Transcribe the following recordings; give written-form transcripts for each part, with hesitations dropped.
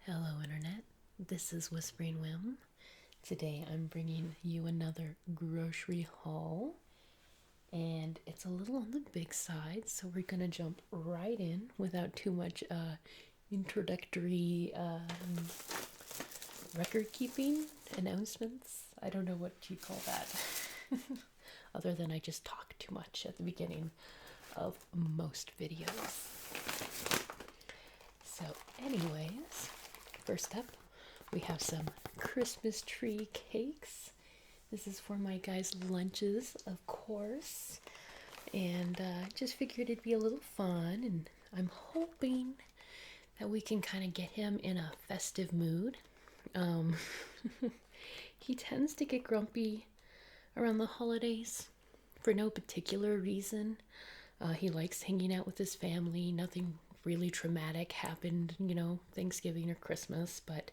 Hello, Internet. This is Whispering Whim. Today I'm bringing you another grocery haul, and it's a little on the big side, so we're gonna jump right in without too much introductory record keeping announcements. I don't know what you call that, other than I just talk too much at the beginning of most videos. So, anyways, first up, we have some Christmas tree cakes. This is for my guys' lunches, of course. And just figured it'd be a little fun. And I'm hoping that we can kind of get him in a festive mood. He tends to get grumpy around the holidays for no particular reason. He likes hanging out with his family. Nothing really traumatic happened, Thanksgiving or Christmas, but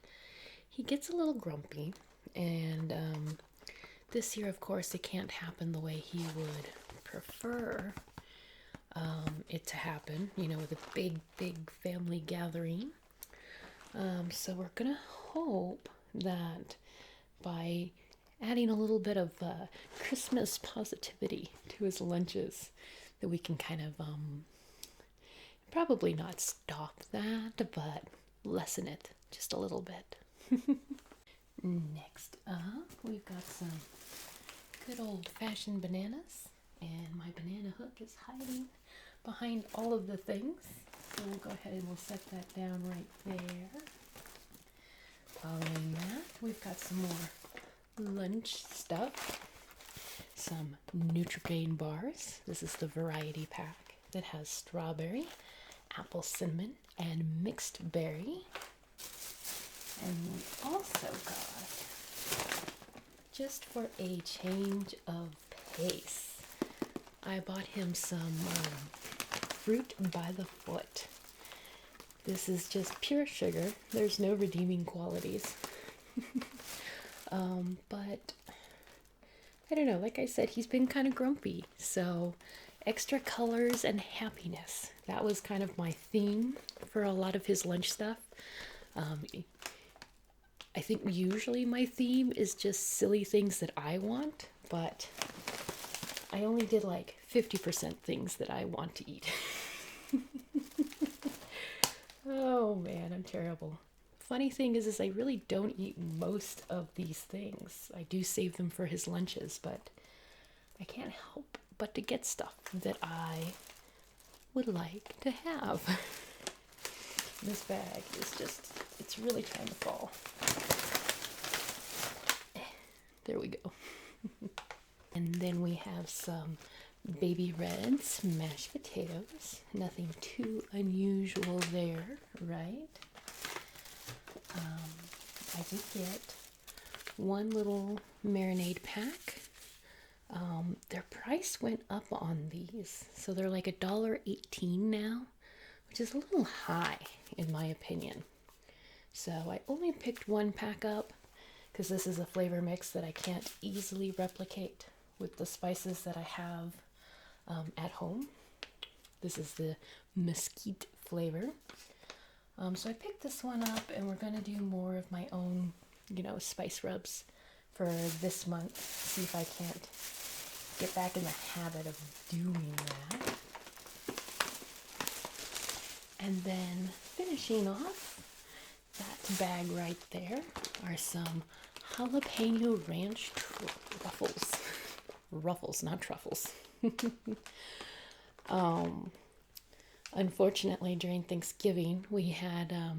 he gets a little grumpy. And this year, of course, it can't happen the way he would prefer it to happen, with a big family gathering. So we're going to hope that by adding a little bit of Christmas positivity to his lunches, that we can kind of probably not stop that, but lessen it just a little bit. Next up, we've got some good old-fashioned bananas, and my banana hook is hiding behind all of the things. So we'll go ahead and we'll set that down right there. Following that, we've got some more lunch stuff. Some Nutri-Grain bars. This is the variety pack that has strawberry, apple cinnamon, and mixed berry. And we also got, just for a change of pace, I bought him some fruit by the foot. This is just pure sugar. There's no redeeming qualities. But I don't know, like I said, he's been kind of grumpy. So extra colors and happiness. That was kind of my theme for a lot of his lunch stuff. I think usually my theme is just silly things that I want, but I only did like 50% things that I want to eat. Oh man, I'm terrible. Funny thing is I really don't eat most of these things. I do save them for his lunches, but I can't help but to get stuff that I would like to have. This bag is just, it's really trying to fall. There we go. And then we have some baby reds mashed potatoes. Nothing too unusual there, right? I did get one little marinade pack. Their price went up on these, so they're like $1.18 now, which is a little high in my opinion. So I only picked one pack up because this is a flavor mix that I can't easily replicate with the spices that I have at home. This is the mesquite flavor. So I picked this one up, and we're going to do more of my own, spice rubs for this month. See if I can't get back in the habit of doing that. And then finishing off that bag right there are some jalapeno ranch ruffles. Ruffles, not truffles. Unfortunately, during Thanksgiving, we had, a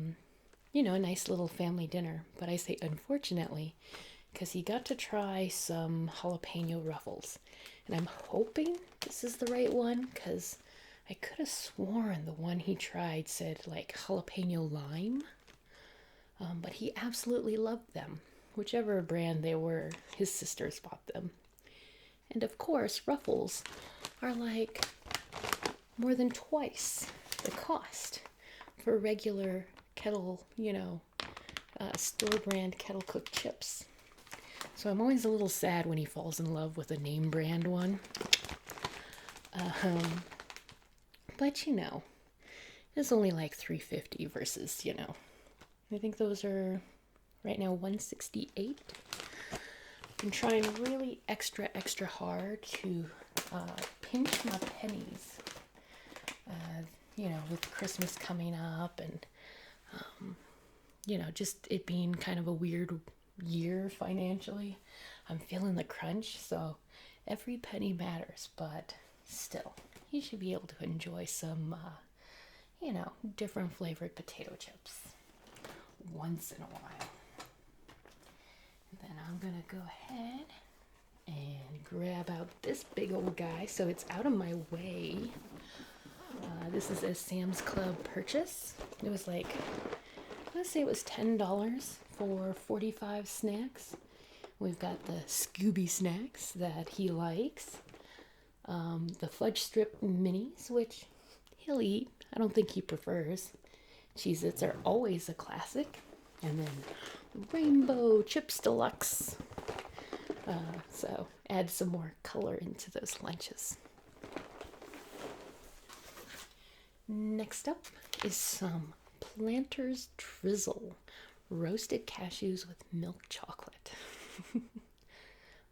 nice little family dinner. But I say unfortunately, because he got to try some jalapeno ruffles. And I'm hoping this is the right one, because I could have sworn the one he tried said, like, jalapeno lime. But he absolutely loved them. Whichever brand they were, his sisters bought them. And of course, Ruffles are like more than twice the cost for regular kettle, store brand kettle cooked chips. So I'm always a little sad when he falls in love with a name brand one. But it's only like $3.50 versus, I think those are right now 168. I'm trying really extra hard to pinch my pennies. With Christmas coming up and just it being kind of a weird year financially, I'm feeling the crunch, so every penny matters, but still, you should be able to enjoy some, different flavored potato chips once in a while. And then I'm gonna go ahead and grab out this big old guy so it's out of my way. This is a Sam's Club purchase. It was like, let's say it was $10 for 45 snacks. We've got the Scooby snacks that he likes. The fudge strip minis, which he'll eat. I don't think he prefers. Cheez-Its are always a classic. And then Rainbow Chips Deluxe. So add some more color into those lunches. Next up is some Planters Drizzle roasted cashews with milk chocolate.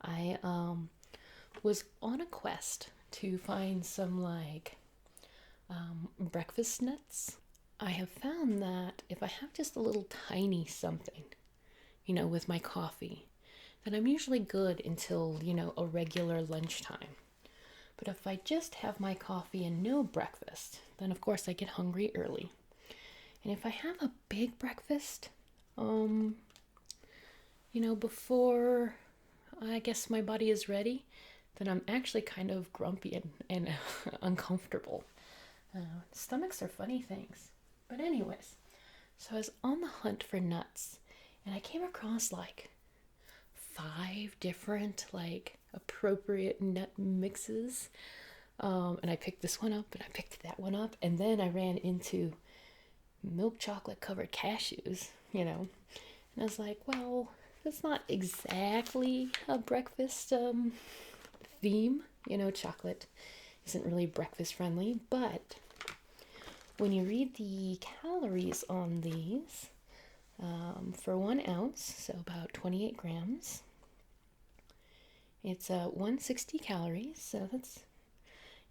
I was on a quest to find some breakfast nuts. I have found that if I have just a little tiny something, with my coffee, then I'm usually good until, a regular lunchtime. But if I just have my coffee and no breakfast, then of course I get hungry early. And if I have a big breakfast, before I guess my body is ready, then I'm actually kind of grumpy and uncomfortable. Stomachs are funny things. But anyways, so I was on the hunt for nuts, and I came across 5 different appropriate nut mixes. And I picked this one up and I picked that one up, and then I ran into milk chocolate covered cashews, and I was like, well, that's not exactly a breakfast theme. Chocolate isn't really breakfast friendly, but when you read the calories on these, for 1 ounce, so about 28 grams, it's 160 calories, so that's,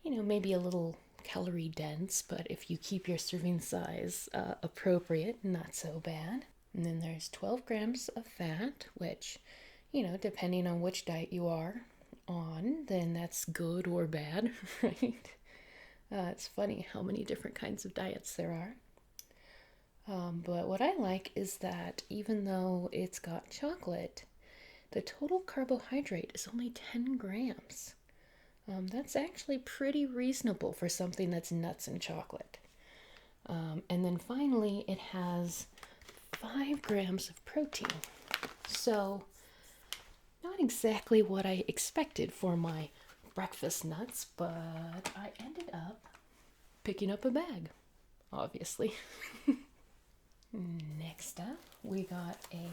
maybe a little calorie dense, but if you keep your serving size appropriate, not so bad. And then there's 12 grams of fat, which, depending on which diet you are on, then that's good or bad, right? It's funny how many different kinds of diets there are. But what I like is that even though it's got chocolate, the total carbohydrate is only 10 grams. That's actually pretty reasonable for something that's nuts and chocolate. And then finally, it has 5 grams of protein. So, not exactly what I expected for my breakfast nuts, but I ended up picking up a bag, obviously. Next up, we got a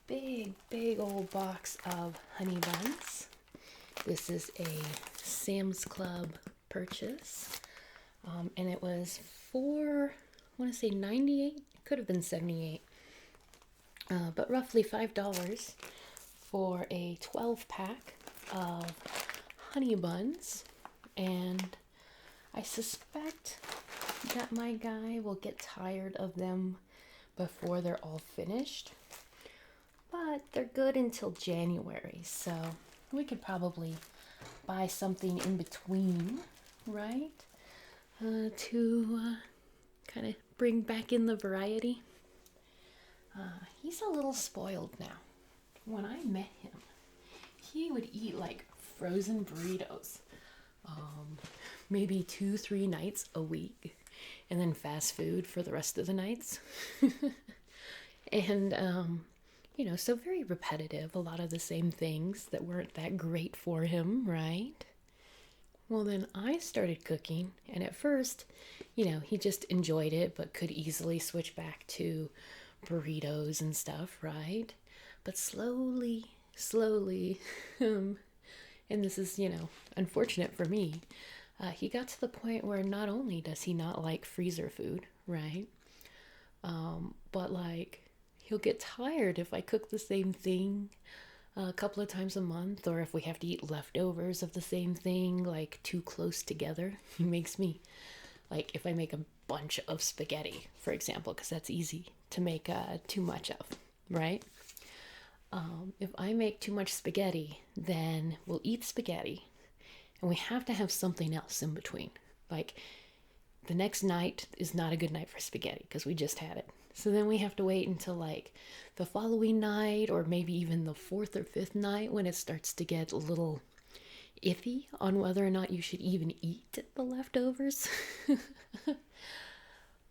big old box of honey buns. This is a Sam's Club purchase, and it was for, I want to say 98, could have been 78, but roughly $5 for a 12-pack of honey buns, and I suspect that my guy will get tired of them before they're all finished, but they're good until January, so we could probably buy something in between, right? To kind of bring back in the variety. He's a little spoiled now. When I met him, he would eat frozen burritos, maybe 2-3 nights a week, and then fast food for the rest of the nights. And so very repetitive, a lot of the same things that weren't that great for him, right? Well, then I started cooking, and at first, he just enjoyed it, but could easily switch back to burritos and stuff, right? But slowly, and this is, unfortunate for me, he got to the point where not only does he not like freezer food, right? But like, he'll get tired if I cook the same thing a couple of times a month, or if we have to eat leftovers of the same thing, like too close together. He makes me, like, if I make a bunch of spaghetti, for example, because that's easy to make too much of, right? If I make too much spaghetti, then we'll eat spaghetti and we have to have something else in between. Like, the next night is not a good night for spaghetti because we just had it. So then we have to wait until like the following night, or maybe even the fourth or fifth night, when it starts to get a little iffy on whether or not you should even eat the leftovers.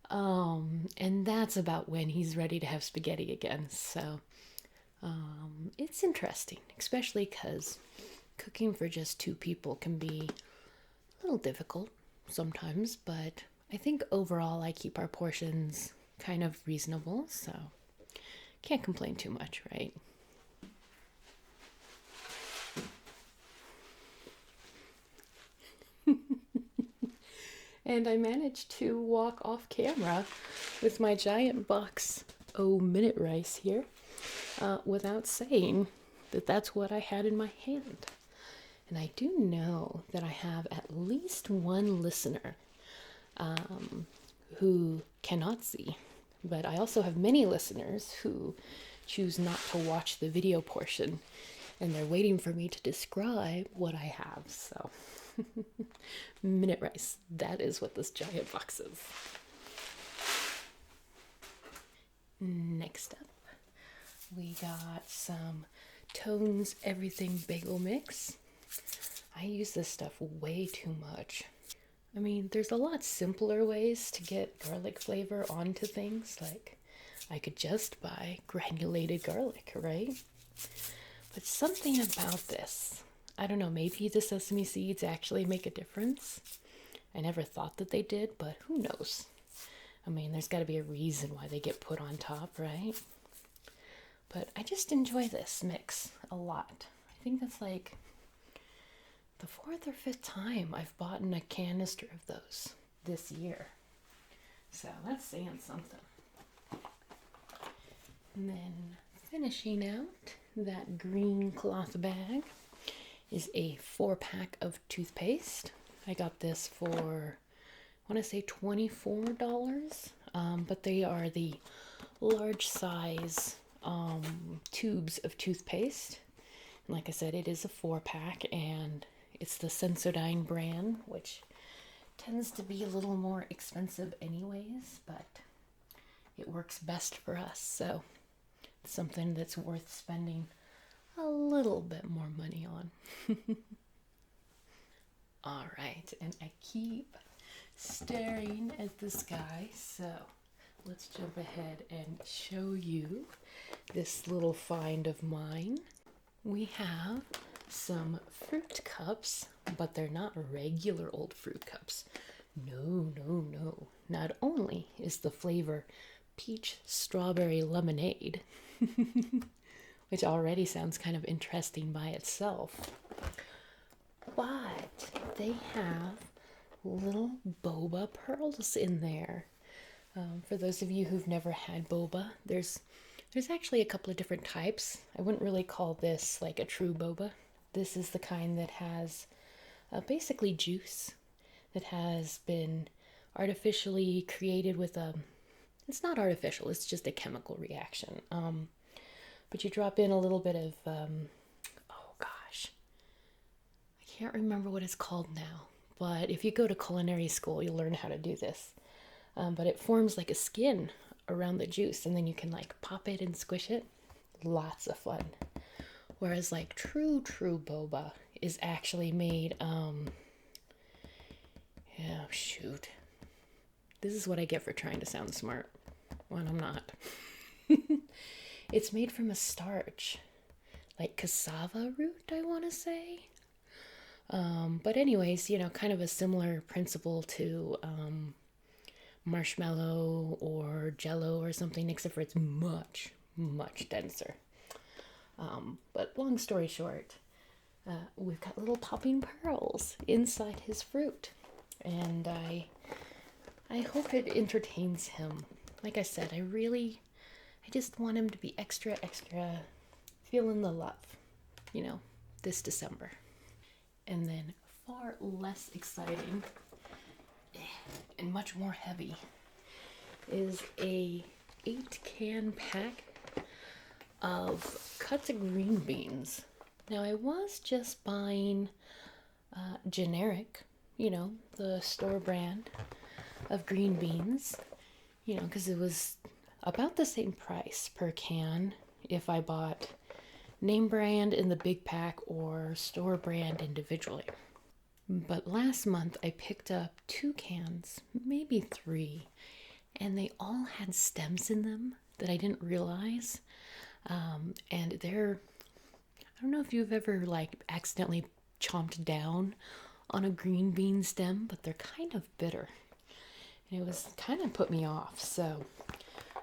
And that's about when he's ready to have spaghetti again. So it's interesting, especially because cooking for just two people can be a little difficult sometimes, but I think overall I keep our portions kind of reasonable, so can't complain too much, right? And I managed to walk off camera with my giant box minute rice here without saying that that's what I had in my hand. And I do know that I have at least one listener who cannot see, but I also have many listeners who choose not to watch the video portion, and they're waiting for me to describe what I have. So, minute rice, that is what this giant box is. Next up, we got some Tones Everything Bagel Mix. I use this stuff way too much. I mean, there's a lot simpler ways to get garlic flavor onto things. Like, I could just buy granulated garlic, right? But something about this, I don't know, maybe the sesame seeds actually make a difference. I never thought that they did, but who knows? I mean, there's got to be a reason why they get put on top, right? But I just enjoy this mix a lot. I think that's like the fourth or fifth time I've bought a canister of those this year. So that's saying something. And then finishing out that green cloth bag is a 4-pack of toothpaste. I got this for, I want to say $24, but they are the large size tubes of toothpaste. And like I said, it is a 4-pack, and it's the Sensodyne brand, which tends to be a little more expensive anyways, but it works best for us. So it's something that's worth spending a little bit more money on. All right, and I keep staring at the sky, so let's jump ahead and show you this little find of mine. We have some fruit cups, but they're not regular old fruit cups. No, no, no. Not only is the flavor peach strawberry lemonade, which already sounds kind of interesting by itself, but they have little boba pearls in there. For those of you who've never had boba, there's actually a couple of different types. I wouldn't really call this like a true boba. This is the kind that has basically juice that has been artificially created with a, it's not artificial, it's just a chemical reaction. But you drop in a little bit of, oh gosh, I can't remember what it's called now. But if you go to culinary school, you'll learn how to do this. But it forms like a skin around the juice, and then you can like pop it and squish it. Lots of fun. Whereas like true boba is actually made, yeah, shoot. This is what I get for trying to sound smart when I'm not. It's made from a starch, like cassava root, I want to say. But anyways, kind of a similar principle to marshmallow or jello or something, except for it's much, much denser. But long story short, we've got little popping pearls inside his fruit, and I hope it entertains him like I said, I just want him to be extra, extra feeling the love, you know, this December. And then far less exciting and much more heavy is a 8-can pack of cuts of green beans. Now I was just buying generic, the store brand of green beans, because it was about the same price per can if I bought name brand in the big pack or store brand individually. But last month I picked up 2 cans, maybe 3, and they all had stems in them that I didn't realize. And I don't know if you've ever accidentally chomped down on a green bean stem, but they're kind of bitter. And it was kind of put me off. So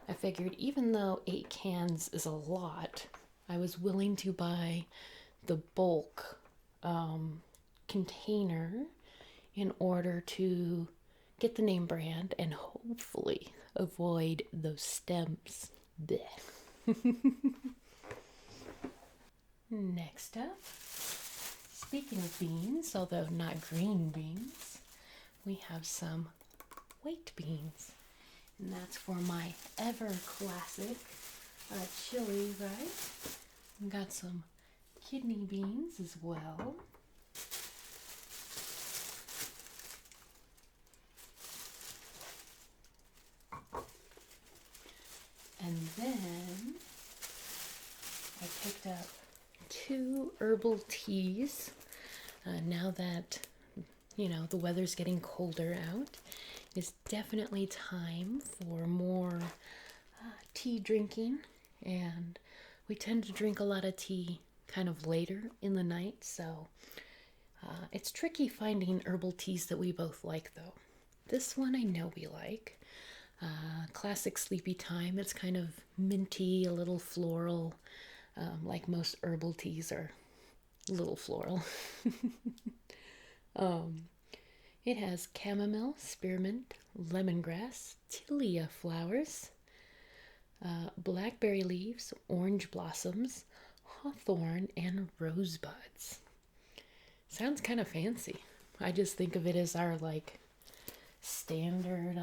I figured even though 8 cans is a lot, I was willing to buy the bulk container in order to get the name brand and hopefully avoid those stems. Blech. Next up, speaking of beans, although not green beans, we have some white beans. And that's for my ever classic chili, right? We got some kidney beans as well. And then I picked up 2 herbal teas. Now that, the weather's getting colder out, it's definitely time for more tea drinking. And we tend to drink a lot of tea kind of later in the night, so it's tricky finding herbal teas that we both like, though. This one I know we like. Classic sleepy time. It's kind of minty, a little floral, like most herbal teas are a little floral. It has chamomile, spearmint, lemongrass, tilia flowers, blackberry leaves, orange blossoms, hawthorn, and rosebuds. Sounds kind of fancy. I just think of it as our standard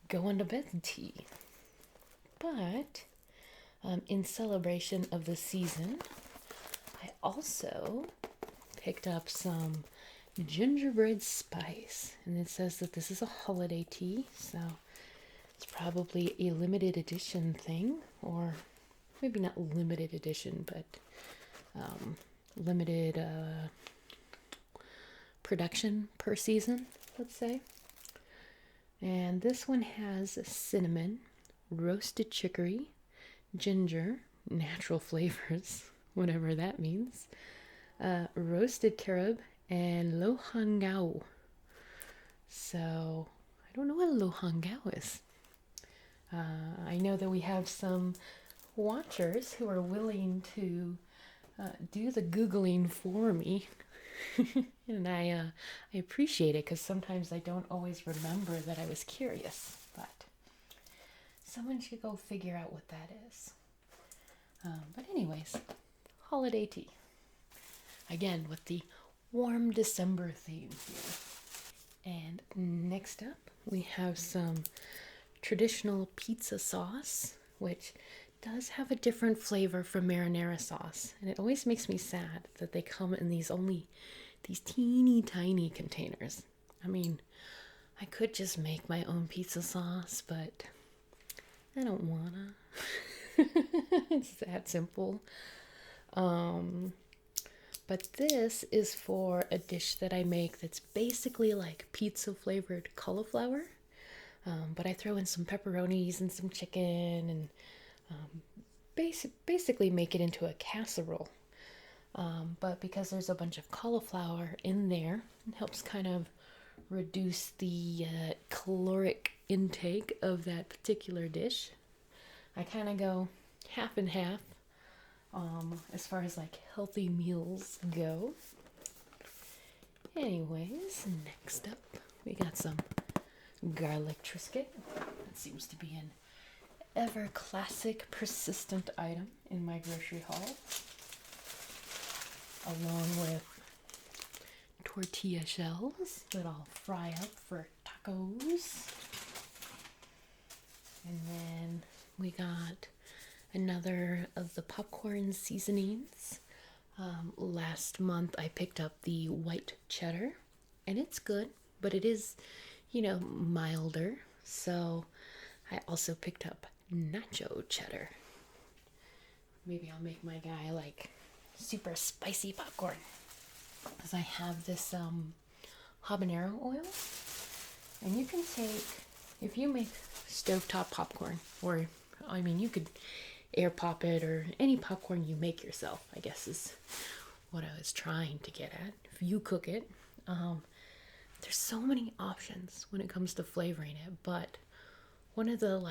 going to bed tea. But in celebration of the season, I also picked up some gingerbread spice, and it says that this is a holiday tea, so it's probably a limited edition thing, or maybe not limited edition, but limited production per season, let's say. And this one has cinnamon, roasted chicory, ginger, natural flavors, whatever that means, roasted carob, and lohangao. So, I don't know what lohangao is. I know that we have some watchers who are willing to do the Googling for me. And I appreciate it, because sometimes I don't always remember that I was curious. But someone should go figure out what that is. But anyways, holiday tea. Again, with the warm December theme here. And next up, we have some traditional pizza sauce, which does have a different flavor from marinara sauce. And it always makes me sad that they come in these teeny tiny containers. I mean, I could just make my own pizza sauce, but I don't wanna. It's that simple. But this is for a dish that I make that's basically like pizza flavored cauliflower. But I throw in some pepperonis and some chicken and basically make it into a casserole. But because there's a bunch of cauliflower in there, it helps kind of reduce the caloric intake of that particular dish. I kind of go half and half as far as healthy meals go. Anyways, next up we got some garlic Triscuit. That seems to be an ever classic persistent item in my grocery haul, along with tortilla shells that I'll fry up for tacos. And then we got another of the popcorn seasonings. Last month I picked up the white cheddar, and it's good, but it is, milder. So I also picked up nacho cheddar. Maybe I'll make my guy like super spicy popcorn, because I have this habanero oil, and you can take, if you make stovetop popcorn, or you could air pop it, or any popcorn you make yourself, I guess is what I was trying to get at. If you cook it, there's so many options when it comes to flavoring it, but one of the,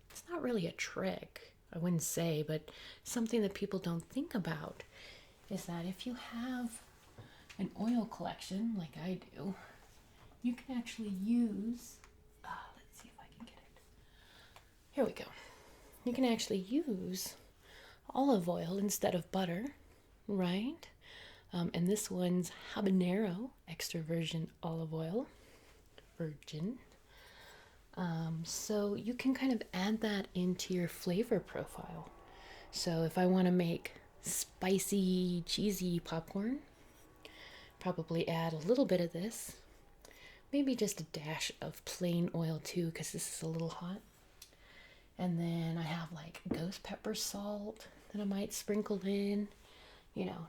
it's not really a trick, I wouldn't say, but something that people don't think about is that if you have an oil collection like I do, you can actually use, let's see if I can get it. Here we go. You can actually use olive oil instead of butter, right? And this one's habanero extra virgin olive oil, virgin. So you can kind of add that into your flavor profile. So if I want to make spicy, cheesy popcorn, probably add a little bit of this. Maybe just a dash of plain oil too, because this is a little hot. And then I have like ghost pepper salt that I might sprinkle in,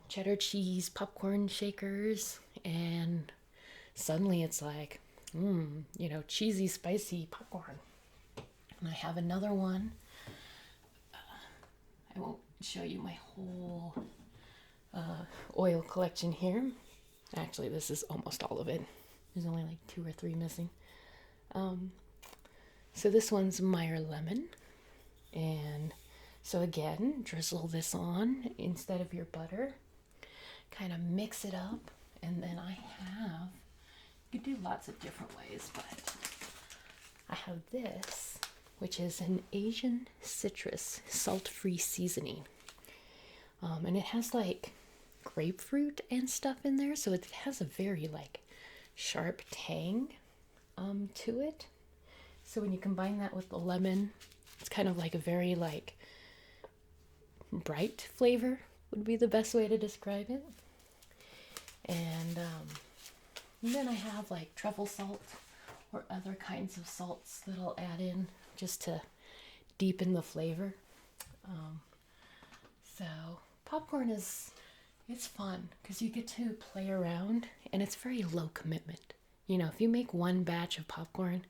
cheddar cheese, popcorn shakers, and suddenly it's like, cheesy, spicy popcorn. And I have another one. I won't show you my whole oil collection here. Actually, this is almost all of it. There's only like 2 or 3 missing. So this one's Meyer lemon. And so again, drizzle this on instead of your butter. Kind of mix it up. And then you could do lots of different ways, but I have this, which is an Asian citrus salt-free seasoning. And it has like grapefruit and stuff in there, so it has a very sharp tang to it. So when you combine that with the lemon, it's kind of like a very bright flavor would be the best way to describe it. And then I have truffle salt or other kinds of salts that I'll add in just to deepen the flavor. So popcorn it's fun because you get to play around, and it's very low commitment. If you make one batch of popcorn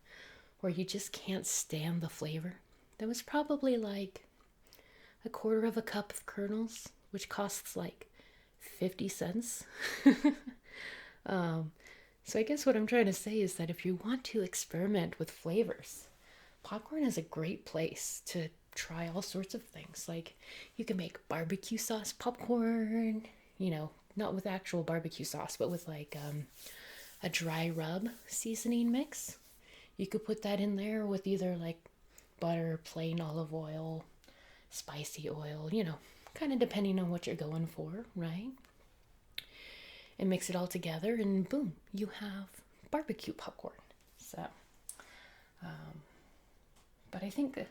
where you just can't stand the flavor, that was probably a quarter of a cup of kernels, which costs 50 cents. So I guess what I'm trying to say is that if you want to experiment with flavors, popcorn is a great place to try all sorts of things. You can make barbecue sauce popcorn, not with actual barbecue sauce, but with a dry rub seasoning mix. You could put that in there with either butter, plain olive oil, spicy oil, kind of depending on what you're going for, right? And mix it all together, and boom, you have barbecue popcorn. So, but I think I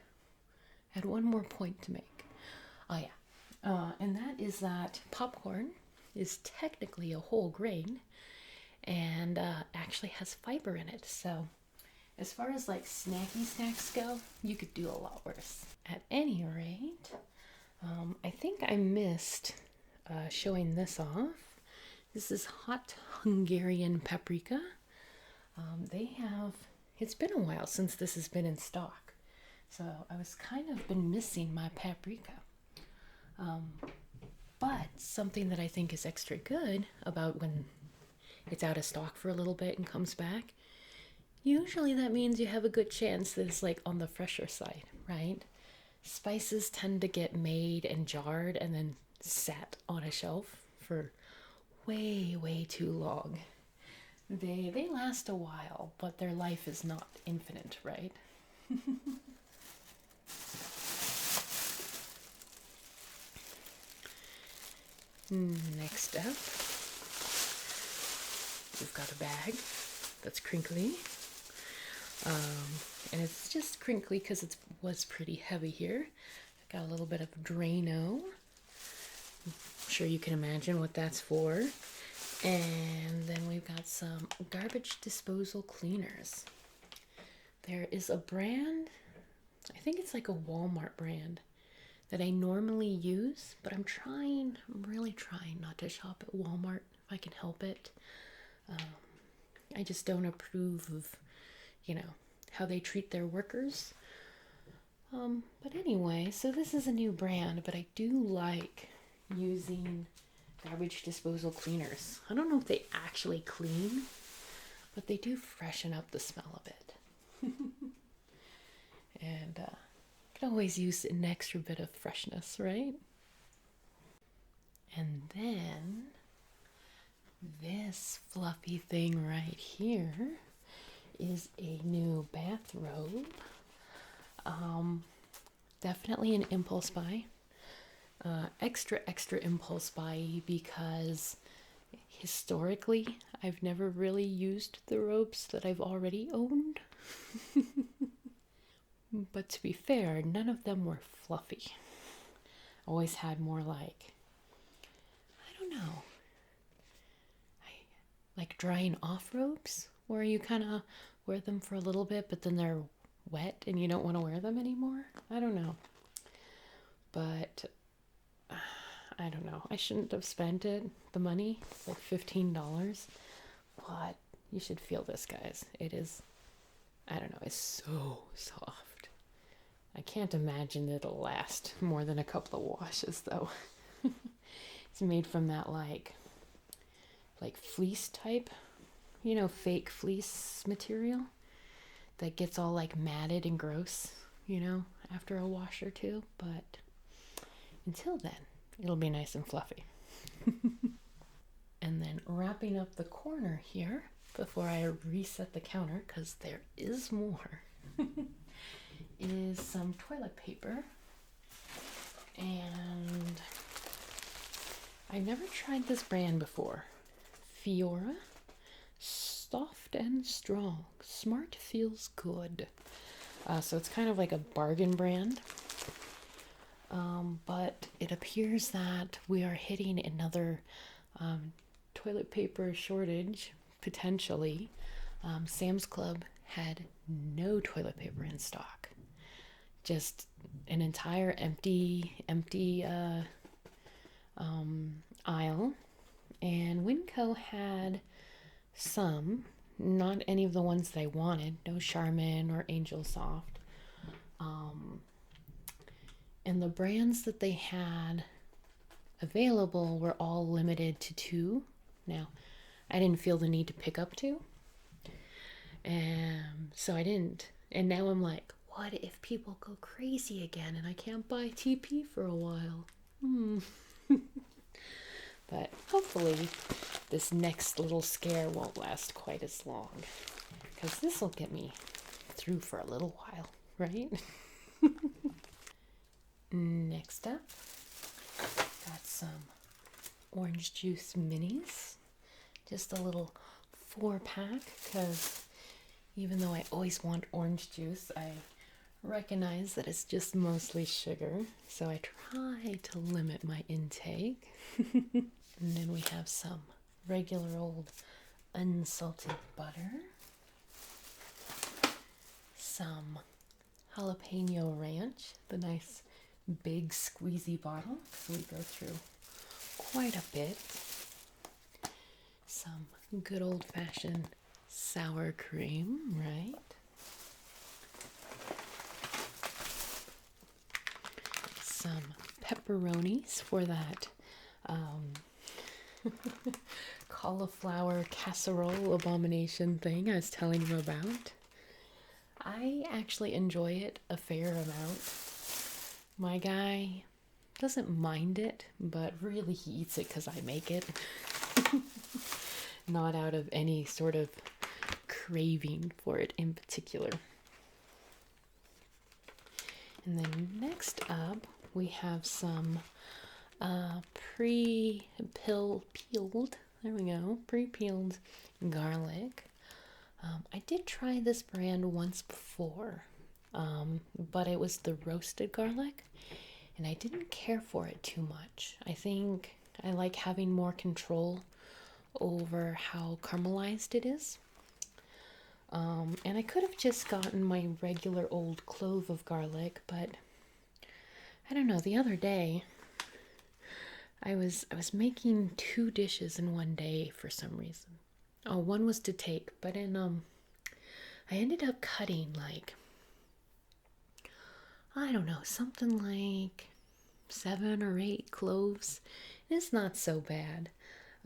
had one more point to make. Oh yeah, and that is that popcorn is technically a whole grain, and actually has fiber in it. So as far as snacky snacks go, you could do a lot worse. At any rate, I think I missed showing this off. This is hot Hungarian paprika. It's been a while since this has been in stock, so I was kind of been missing my paprika. But something that I think is extra good about when it's out of stock for a little bit and comes back, usually that means you have a good chance that it's on the fresher side, right? Spices tend to get made and jarred and then sat on a shelf for way too long. They last a while, but their life is not infinite, right? Next up, we've got a bag that's crinkly. And it's just crinkly because it was pretty heavy here. Got a little bit of Drano. I'm sure you can imagine what that's for. And then we've got some garbage disposal cleaners. There is a brand, I think it's like a Walmart brand, that I normally use, but I'm really trying not to shop at Walmart if I can help it. I just don't approve of, how they treat their workers. But anyway, so this is a new brand, but I do like using garbage disposal cleaners. I don't know if they actually clean, but they do freshen up the smell of it. And can always use an extra bit of freshness, right? And then this fluffy thing right here is a new bathrobe. Definitely an impulse buy. Extra impulse buy because historically I've never really used the robes that I've already owned. But to be fair, none of them were fluffy. Always had more like, I don't know, like drying off robes where you kind of wear them for a little bit, but then they're wet and you don't want to wear them anymore. I don't know. But I don't know. I shouldn't have spent the money, like $15. But you should feel this, guys. It is, I don't know, it's so soft. I can't imagine it'll last more than a couple of washes, though. It's made from that like fleece type, fake fleece material that gets all like matted and gross, after a wash or two. But until then, it'll be nice and fluffy. And then wrapping up the corner here before I reset the counter, because there is more, is some toilet paper. And I never tried this brand before. Fiora. Soft and strong. Smart feels good. So it's kind of like a bargain brand. But it appears that we are hitting another toilet paper shortage, potentially. Sam's Club had no toilet paper in stock. Just an entire empty aisle. And Winco had some, not any of the ones that I wanted, no Charmin or Angel Soft. And the brands that they had available were all limited to 2. Now, I didn't feel the need to pick up 2. So I didn't. And now I'm like, what if people go crazy again and I can't buy TP for a while? But hopefully this next little scare won't last quite as long, because this will get me through for a little while, right? Next up, got some orange juice minis. Just a little 4-pack, because even though I always want orange juice, I recognize that it's just mostly sugar, so I try to limit my intake. And then we have some regular old unsalted butter, some jalapeno ranch, the nice big squeezy bottle, so we go through quite a bit, some good old-fashioned sour cream, right? Some pepperonis for that cauliflower casserole abomination thing I was telling you about. I actually enjoy it a fair amount. My guy doesn't mind it, but really he eats it because I make it. not out of any sort of craving for it in particular. And then next up, we have some pre-peeled, there we go, pre-peeled garlic. I did try this brand once before, but it was the roasted garlic, and I didn't care for it too much. I think I like having more control over how caramelized it is. And I could have just gotten my regular old clove of garlic, but I don't know, the other day I was making 2 dishes in one day for some reason. Oh, one was to take, but I ended up cutting like, I don't know, something like 7 or 8 cloves. It's not so bad.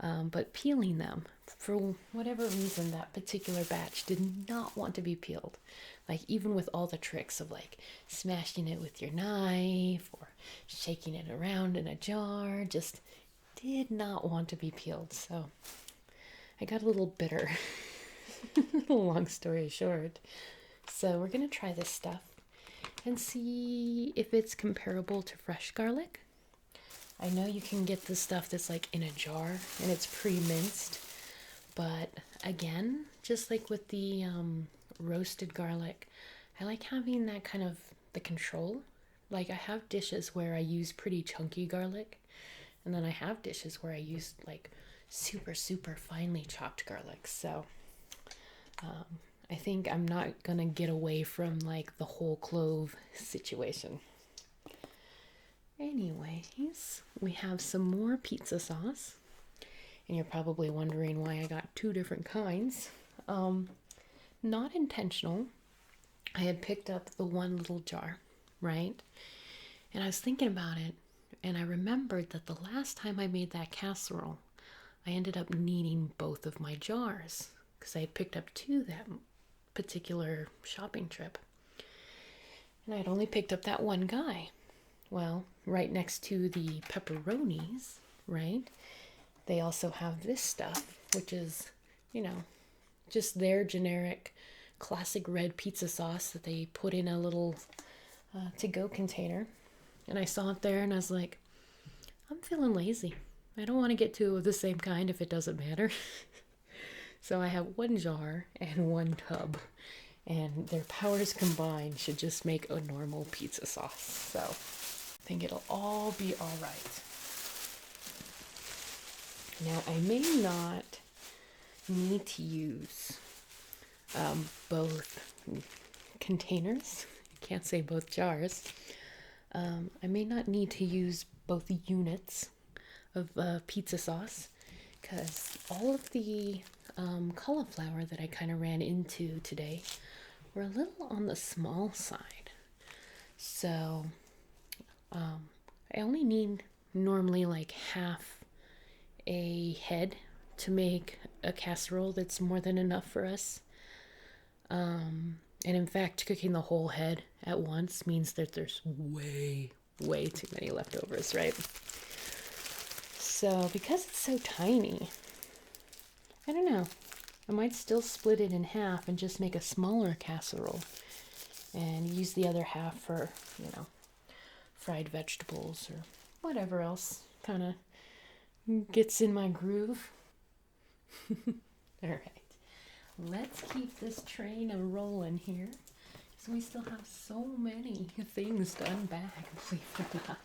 But peeling them, for whatever reason, that particular batch did not want to be peeled. Like, even with all the tricks of like smashing it with your knife or shaking it around in a jar, just did not want to be peeled. So I got a little bitter. Long story short. So we're going to try this stuff and see if it's comparable to fresh garlic. I know you can get this stuff that's like in a jar and it's pre-minced, but again, just like with the roasted garlic, I like having that kind of the control. Like, I have dishes where I use pretty chunky garlic, and then I have dishes where I use like super, super finely chopped garlic. So I think I'm not gonna get away from like the whole clove situation. Anyways, we have some more pizza sauce, and you're probably wondering why I got 2 different kinds. Not intentional. I had picked up the one little jar, right? And I was thinking about it, and I remembered that the last time I made that casserole, I ended up needing both of my jars because I had picked up 2 that particular shopping trip. And I had only picked up that one guy. Well, right next to the pepperonis, right, they also have this stuff, which is, just their generic classic red pizza sauce that they put in a little to-go container. And I saw it there and I was like, I'm feeling lazy. I don't want to get 2 of the same kind if it doesn't matter. So I have 1 jar and 1 tub, and their powers combined should just make a normal pizza sauce. So I think it'll all be all right. Now, I may not need to use both containers. I can't say both jars. I may not need to use both units of pizza sauce, because all of the cauliflower that I kind of ran into today were a little on the small side. So I only need normally like half a head to make a casserole that's more than enough for us. And in fact, cooking the whole head at once means that there's way too many leftovers, right? So because it's so tiny, I don't know, I might still split it in half and just make a smaller casserole and use the other half for, fried vegetables or whatever else kind of gets in my groove. All right, let's keep this train a rolling here, because we still have so many things to unbag, believe it or not.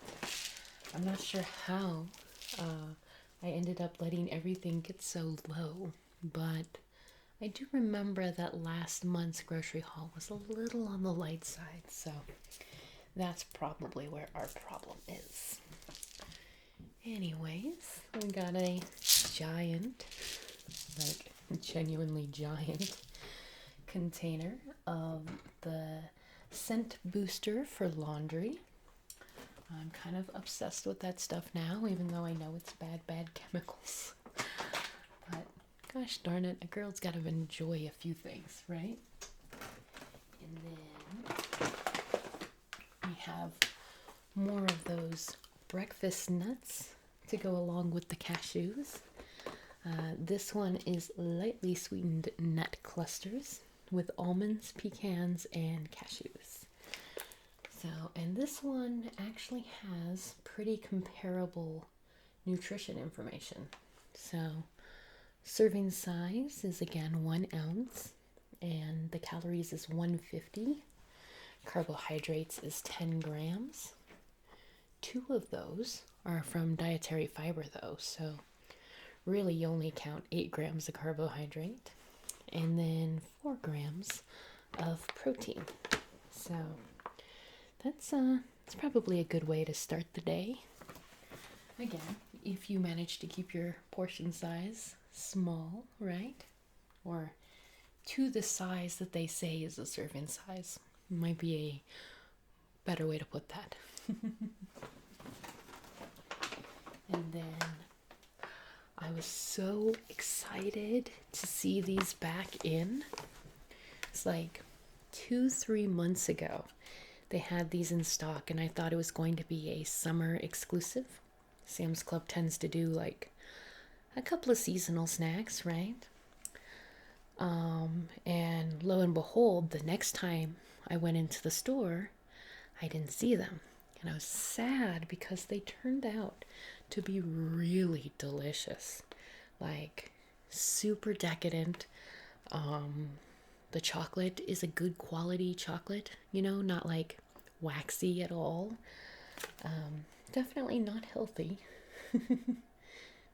I'm not sure how I ended up letting everything get so low, but I do remember that last month's grocery haul was a little on the light side, so that's probably where our problem is. Anyways, we got a giant, like genuinely giant container of the scent booster for laundry. I'm kind of obsessed with that stuff now, even though I know it's bad chemicals. But gosh darn it, a girl's got to enjoy a few things, right? And then we have more of those breakfast nuts to go along with the cashews. This one is lightly sweetened nut clusters with almonds, pecans, and cashews. So, and this one actually has pretty comparable nutrition information. So, serving size is again 1 ounce, and the calories is 150. Carbohydrates is 10 grams. 2 of those are from dietary fiber, though, so really you only count 8 grams of carbohydrate, and then 4 grams of protein. So that's probably a good way to start the day. Again, if you manage to keep your portion size small, right? Or to the size that they say is a serving size. Might be a better way to put that. And then I was so excited to see these back in. It's like 2-3 months ago they had these in stock, and I thought it was going to be a summer exclusive. Sam's Club tends to do like a couple of seasonal snacks, right? And lo and behold, the next time I went into the store, I didn't see them. And I was sad because they turned out to be really delicious. Like, super decadent. The chocolate is a good quality chocolate, not like waxy at all. Definitely not healthy.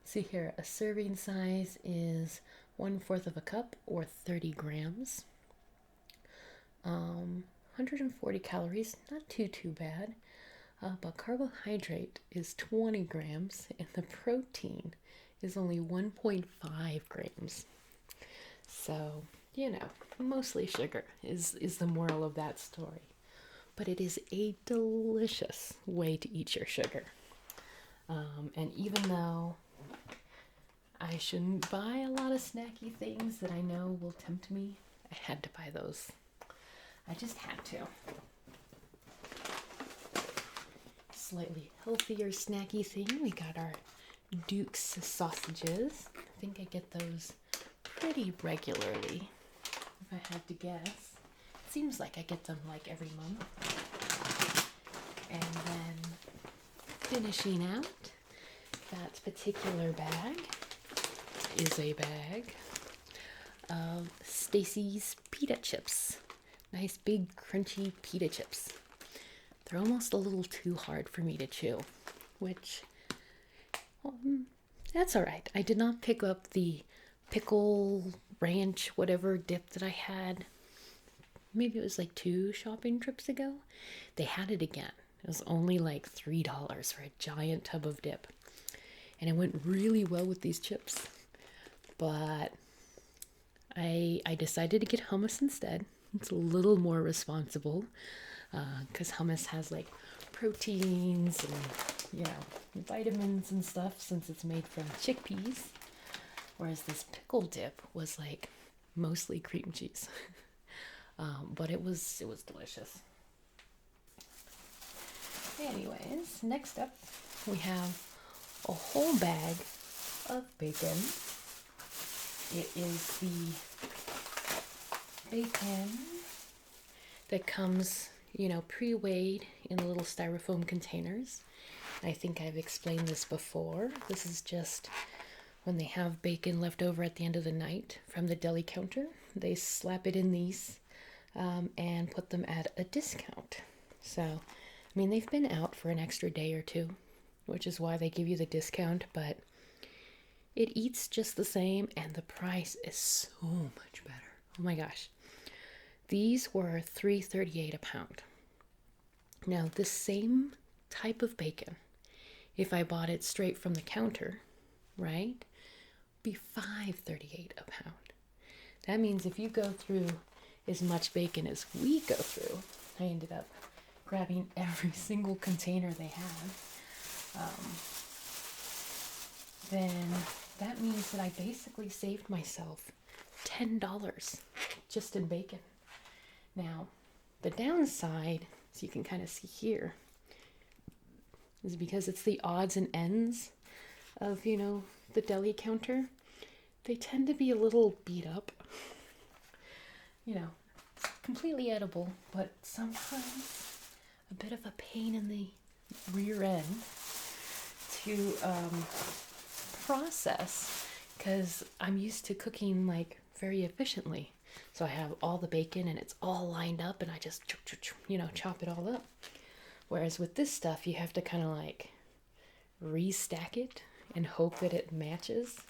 See here, a serving size is 1/4 of a cup or 30 grams. 140 calories, not too bad. But carbohydrate is 20 grams, and the protein is only 1.5 grams. So, mostly sugar is the moral of that story. But it is a delicious way to eat your sugar. And even though I shouldn't buy a lot of snacky things that I know will tempt me, I had to buy those. I just had to. Slightly healthier snacky thing, we got our Duke's sausages. I think I get those pretty regularly, if I had to guess. It seems like I get them like every month. And then finishing out, that particular bag is a bag of Stacy's pita chips. Nice big crunchy pita chips. They're almost a little too hard for me to chew, which, that's all right. I did not pick up the pickle ranch whatever dip that I had. Maybe it was like 2 shopping trips ago. They had it again. It was only like $3 for a giant tub of dip. And it went really well with these chips. But I decided to get hummus instead. It's a little more responsible. Because hummus has like proteins and, vitamins and stuff since it's made from chickpeas. Whereas this pickle dip was like mostly cream cheese. But it was delicious. Anyways, next up we have a whole bag of bacon. It is the bacon that comes pre-weighed in little styrofoam containers. I think I've explained this before. This is just when they have bacon left over at the end of the night from the deli counter. They slap it in these and put them at a discount. So, they've been out for an extra day or two, which is why they give you the discount, but it eats just the same and the price is so much better. Oh my gosh. These were $3.38 a pound. Now, the same type of bacon, if I bought it straight from the counter, right, be $5.38 a pound. That means if you go through as much bacon as we go through, I ended up grabbing every single container they had, then that means that I basically saved myself $10 just in bacon. Now, the downside, as you can kind of see here, is because it's the odds and ends of, the deli counter. They tend to be a little beat up. You know, completely edible, but sometimes a bit of a pain in the rear end to process, because I'm used to cooking like very efficiently. So I have all the bacon and it's all lined up and I just, chop it all up. Whereas with this stuff, you have to kind of like restack it and hope that it matches.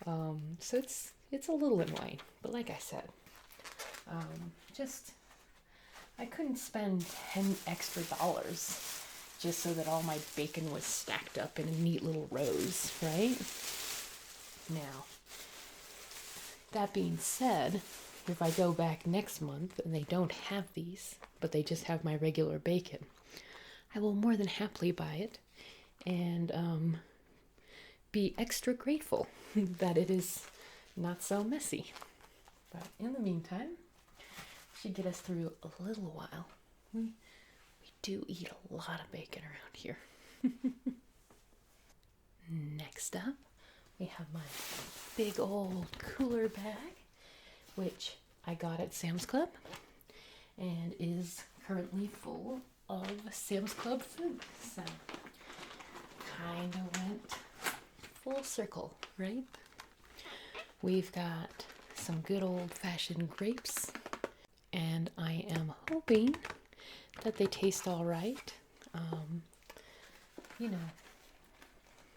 So it's a little annoying, but like I said, just I couldn't spend 10 extra dollars just so that all my bacon was stacked up in neat little rows, right? Now, that being said, if I go back next month and they don't have these, but they just have my regular bacon, I will more than happily buy it and be extra grateful that it is not so messy. But in the meantime, should get us through a little while. We do eat a lot of bacon around here. Next up, we have my big old cooler bag, which I got at Sam's Club and is currently full of Sam's Club food. So, kind of went full circle, right? We've got some good old-fashioned grapes, and I am hoping that they taste all right. You know,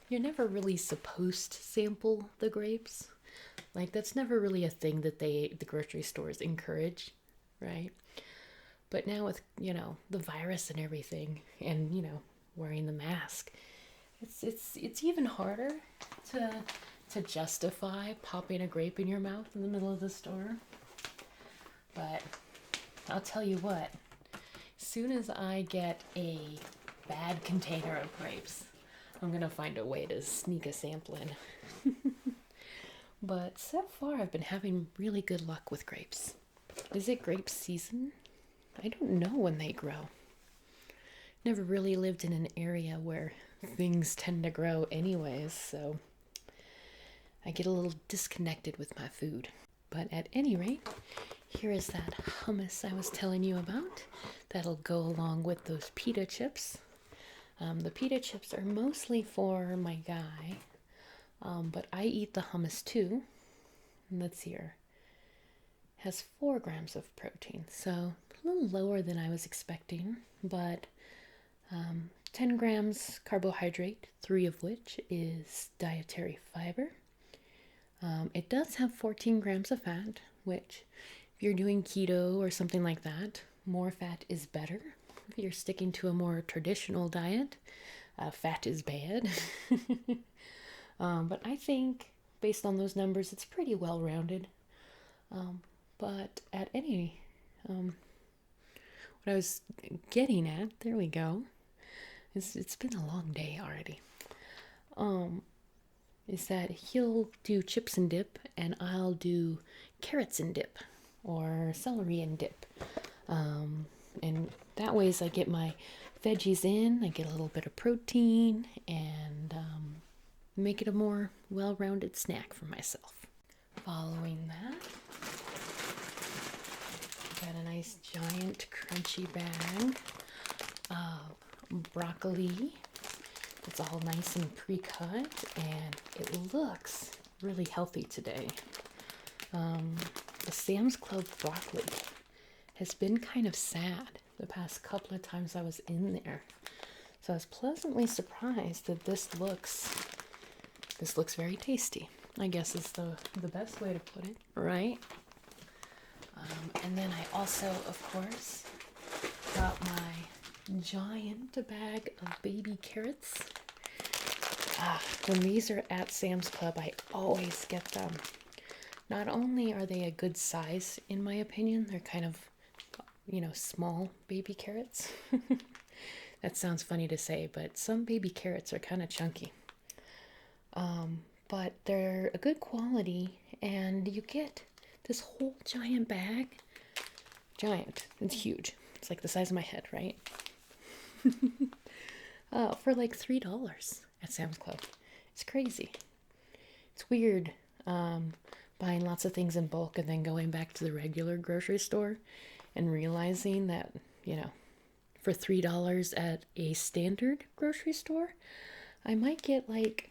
you're never really supposed to sample the grapes. Like, that's never really a thing that the grocery stores encourage, right? But now with, the virus and everything, and, wearing the mask, it's even harder to justify popping a grape in your mouth in the middle of the store. But I'll tell you what, as soon as I get a bad container of grapes, I'm gonna find a way to sneak a sample in. But so far I've been having really good luck with grapes. Is it grape season? I don't know when they grow. Never really lived in an area where things tend to grow anyways, so I get a little disconnected with my food. But at any rate, here is that hummus I was telling you about. That'll go along with those pita chips. The pita chips are mostly for my guy, but I eat the hummus too. And let's see here. Has 4 grams of protein, so a little lower than I was expecting, but 10 grams carbohydrate, 3 of which is dietary fiber. It does have 14 grams of fat, which if you're doing keto or something like that, more fat is better. If you're sticking to a more traditional diet, fat is bad. But I think based on those numbers, it's pretty well rounded. But at any, what I was getting at, there we go. It's been a long day already. Is that he'll do chips and dip, and I'll do carrots and dip, or celery and dip. And that way, as I get my veggies in, I get a little bit of protein, and make it a more well-rounded snack for myself. Following that, got a nice giant crunchy bag of broccoli. It's all nice and pre-cut, and it looks really healthy today. The Sam's Club broccoli has been kind of sad the past couple of times I was in there. So I was pleasantly surprised that this looks very tasty, I guess is the best way to put it, right? And then I also, of course, got my giant bag of baby carrots. When these are at Sam's Club, I always get them. Not only are they a good size, in my opinion, they're kind of, small baby carrots. That sounds funny to say, but some baby carrots are kind of chunky. But they're a good quality, and you get this whole giant bag. Giant. It's huge. It's like the size of my head, right? For like $3 at Sam's Club. It's crazy. It's weird. buying lots of things in bulk and then going back to the regular grocery store and realizing that, you know, for $3 at a standard grocery store, I might get like,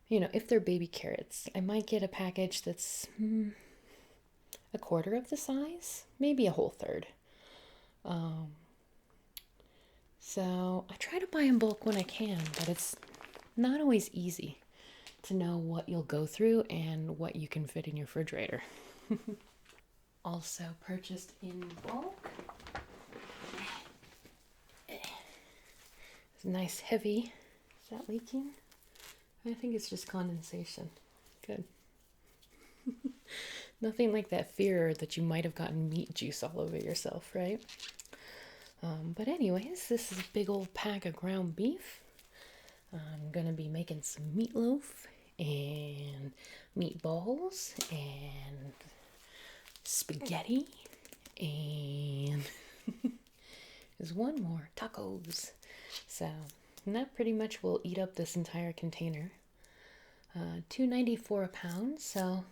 you know, if they're baby carrots, I might get a package that's a quarter of the size, maybe a whole third. So I try to buy in bulk when I can, but it's not always easy to know what you'll go through and what you can fit in your refrigerator. Also purchased in bulk. It's nice heavy. Is that leaking? I think it's just condensation. Good. Nothing like that fear that you might have gotten meat juice all over yourself, right? But anyways, this is a big old pack of ground beef. I'm gonna be making some meatloaf and meatballs and spaghetti and there's one more, tacos. So and that pretty much will eat up this entire container. $2.94 a pound, so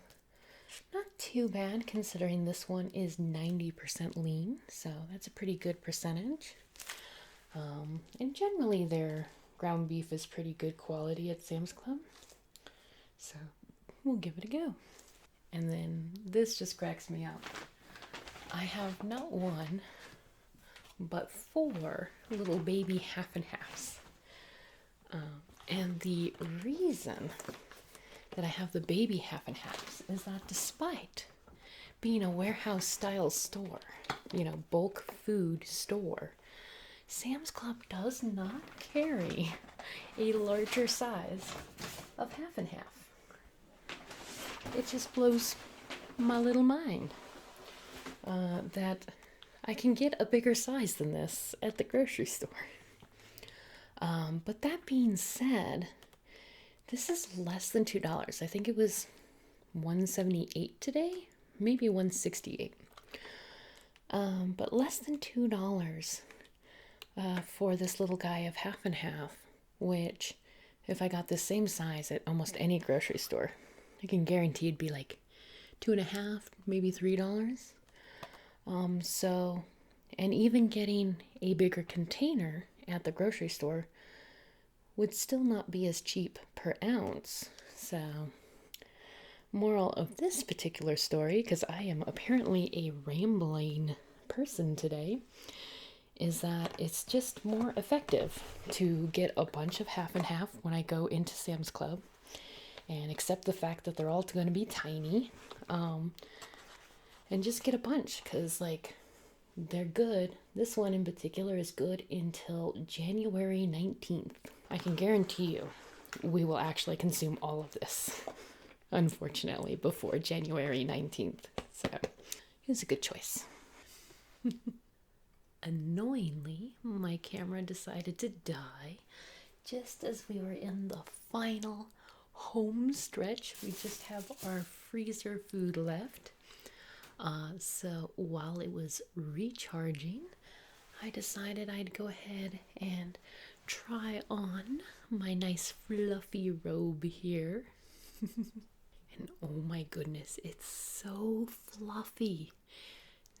not too bad considering this one is 90% lean, so that's a pretty good percentage. And generally their ground beef is pretty good quality at Sam's Club, so we'll give it a go. And then this just cracks me up. I have not one, but 4 little baby half and halves. And the reason that I have the baby half and halves is that despite being a warehouse style store, you know, bulk food store, Sam's Club does not carry a larger size of half and half. It just blows my little mind that I can get a bigger size than this at the grocery store. But that being said, this is less than $2. I think it was $1.78 today, maybe $1.68. But less than $2 for this little guy of half and half, which if I got the same size at almost any grocery store, I can guarantee it'd be like $2.50, maybe $3. So, and even getting a bigger container at the grocery store would still not be as cheap per ounce. So, moral of this particular story, because I am apparently a rambling person today, is that it's just more effective to get a bunch of half and half when I go into Sam's Club and accept the fact that they're all going to be tiny, and just get a bunch because, like, they're good. This one in particular is good until January 19th. I can guarantee you we will actually consume all of this, unfortunately, before January 19th. So it was a good choice. Annoyingly, my camera decided to die just as we were in the final home stretch. We just have our freezer food left. So while it was recharging, I decided I'd go ahead and try on my nice fluffy robe here. And oh my goodness, it's so fluffy.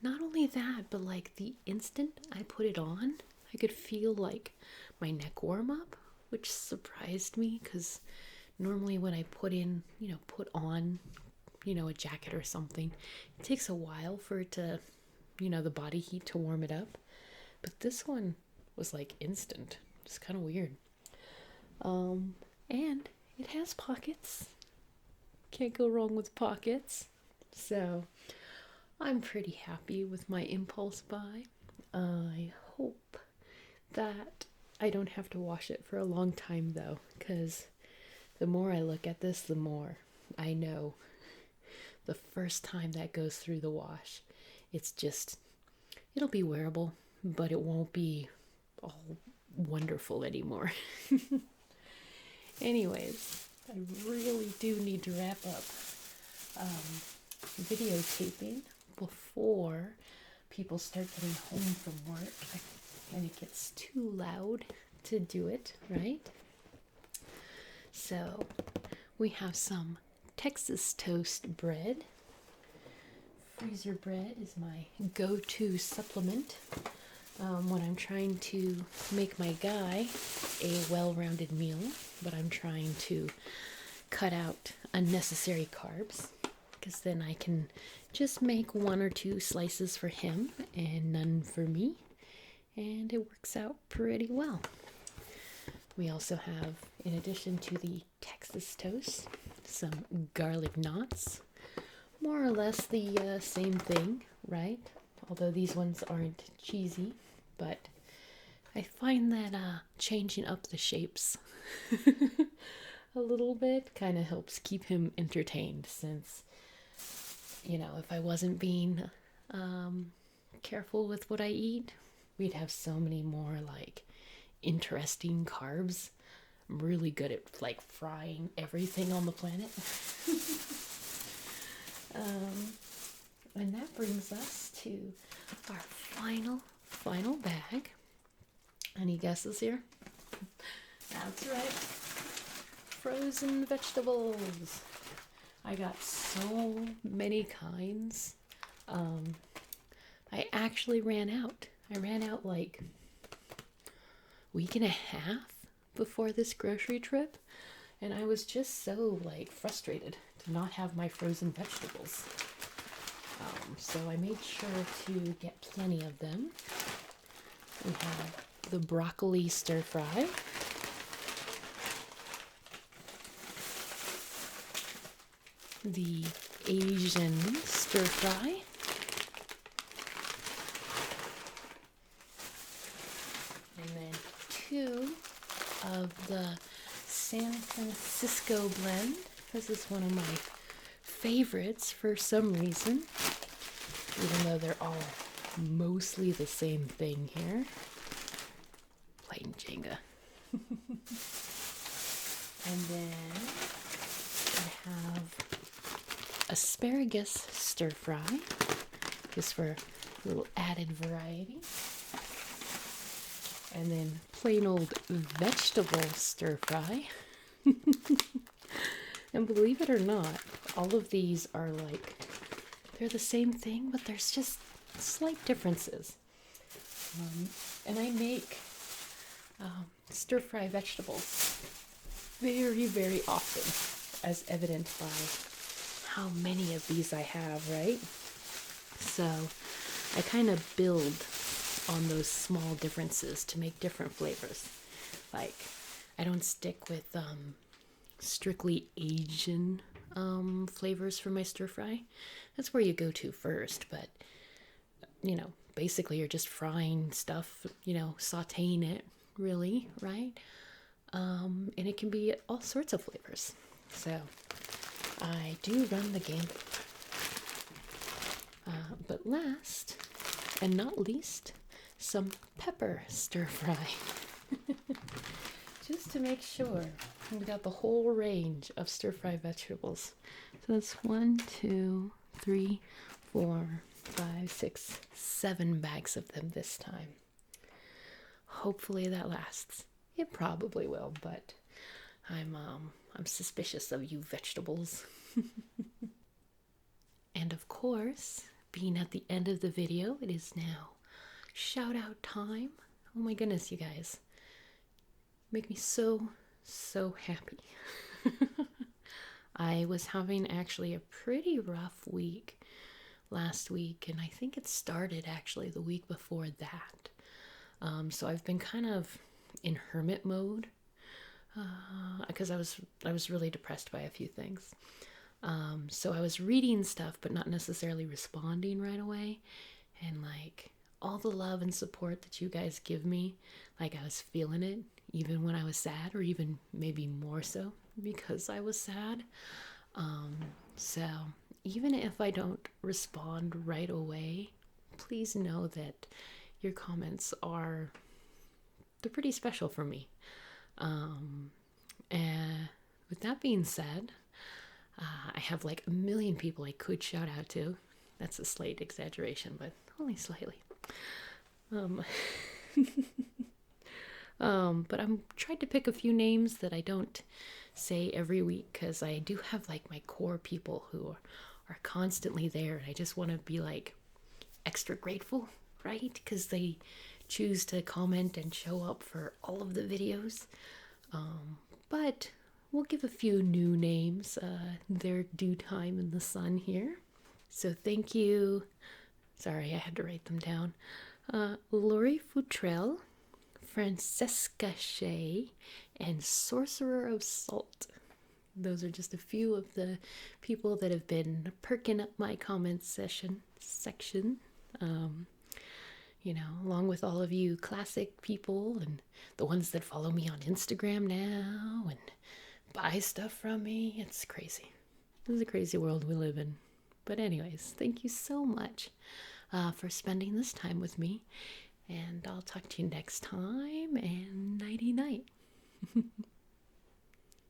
Not only that, but like the instant I put it on, I could feel like my neck warm up, which surprised me because normally when I put on, a jacket or something, it takes a while for it to, the body heat to warm it up. But this one was like instant. It's kind of weird. And it has pockets. Can't go wrong with pockets. So I'm pretty happy with my impulse buy. I hope that I don't have to wash it for a long time though, because the more I look at this, the more I know the first time that goes through the wash, it'll be wearable, but it won't be all wonderful anymore. Anyways, I really do need to wrap up videotaping before people start getting home from work and it gets too loud to do it, right? So we have some Texas toast bread. Freezer bread is my go-to supplement when I'm trying to make my guy a well-rounded meal, but I'm trying to cut out unnecessary carbs, because then I can just make 1 or 2 slices for him and none for me, and it works out pretty well. We also have, in addition to the Texas toast, some garlic knots. More or less the same thing, right? Although these ones aren't cheesy, but I find that changing up the shapes a little bit kind of helps keep him entertained, since, you know, if I wasn't being careful with what I eat, we'd have so many more like interesting carbs. I'm really good at like frying everything on the planet. And that brings us to our final bag. Any guesses here? That's right. Frozen vegetables. I got so many kinds. I actually ran out. I ran out like a week and a half before this grocery trip, and I was just so like frustrated to not have my frozen vegetables. So I made sure to get plenty of them. We have the broccoli stir fry, the Asian stir fry, and then 2 of the San Francisco blend. This is one of my favorites for some reason, even though they're all mostly the same thing here. Playing Jenga. And then we have asparagus stir fry, just for a little added variety. And then plain old vegetable stir fry. And believe it or not, all of these are like, they're the same thing, but there's just slight differences. And I make stir fry vegetables very, very often, as evident by how many of these I have, right? So I kind of build on those small differences to make different flavors. Like, I don't stick with strictly Asian flavors for my stir fry. That's where you go to first, but you know, basically you're just frying stuff, you know, sauteing it, really, right? And it can be all sorts of flavors. So I do run the gamut. But last and not least, some pepper stir fry. Just to make sure we got the whole range of stir fry vegetables. So that's 1, 2, 3, 4, 5, 6, 7 bags of them this time. Hopefully that lasts. It probably will, but I'm suspicious of you vegetables. And of course, being at the end of the video, it is now shout out time. Oh my goodness, you guys. Make me so happy. I was having actually a pretty rough week last week, and I think it started actually the week before that. So I've been kind of in hermit mode because I was really depressed by a few things. So I was reading stuff but not necessarily responding right away, and like all the love and support that you guys give me, like I was feeling it even when I was sad, or even maybe more so because I was sad. So even if I don't respond right away, please know that your comments they're pretty special for me. And with that being said, I have like a million people I could shout out to. That's a slight exaggeration, but only slightly. But I'm trying to pick a few names that I don't say every week, because I do have like my core people who are constantly there, and I just want to be like extra grateful, right? Because they choose to comment and show up for all of the videos. But we'll give a few new names their due time in the sun here. So thank you. Sorry, I had to write them down. Lori Futrell, Francesca Shea, and Sorcerer of Salt. Those are just a few of the people that have been perking up my comments section. Along with all of you classic people and the ones that follow me on Instagram now and buy stuff from me. It's crazy. This is a crazy world we live in. But anyways, thank you so much for spending this time with me. And I'll talk to you next time, and nighty night.